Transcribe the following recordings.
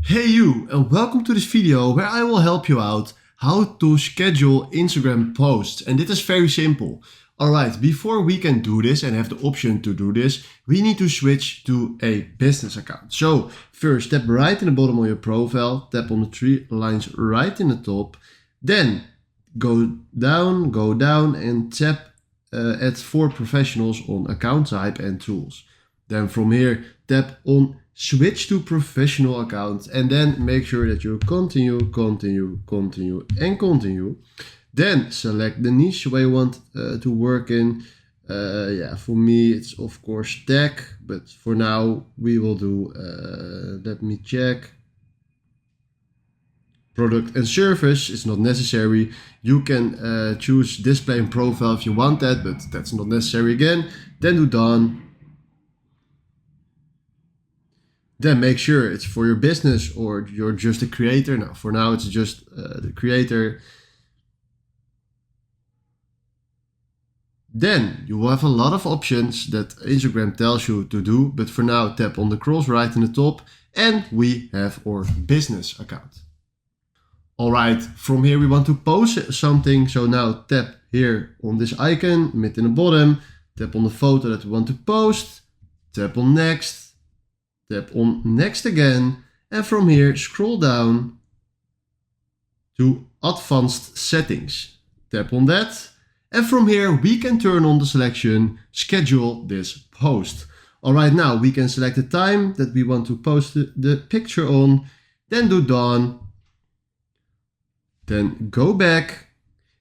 Hey you, and welcome to this video where I will help you out how to schedule Instagram posts. And this is very simple. Alright, before we can do this and have the option to do this, we need to switch to a business account. So first, tap right in the bottom of your profile, tap on the three lines right in the top, then go down and tap Add for Professionals on Account Type and Tools. Then from here, tap on Switch to Professional Account and then make sure that you continue. Then select the niche where you want to work in. For me, it's of course tech, but for now we will do, let me check. Product and service is not necessary. You can choose display and profile if you want that, but that's not necessary again. Then do done. Then make sure it's for your business or you're just a creator. Now, for now, it's just the creator. Then you will have a lot of options that Instagram tells you to do. But for now, tap on the cross right in the top and we have our business account. All right, from here we want to post something. So now tap here on this icon, mid in the bottom, tap on the photo that we want to post, tap on next. Tap on next again, and from here scroll down to advanced settings. Tap on that, and from here we can turn on the selection schedule this post. Alright, now we can select the time that we want to post the picture on, then do done, then go back,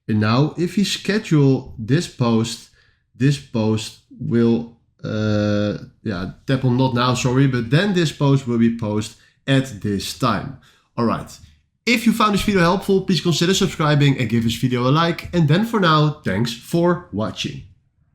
and now if you schedule this post will tap on not now, sorry, but then this post will be posted at this time. Alright, if you found this video helpful, please consider subscribing and give this video a like. And then for now, thanks for watching.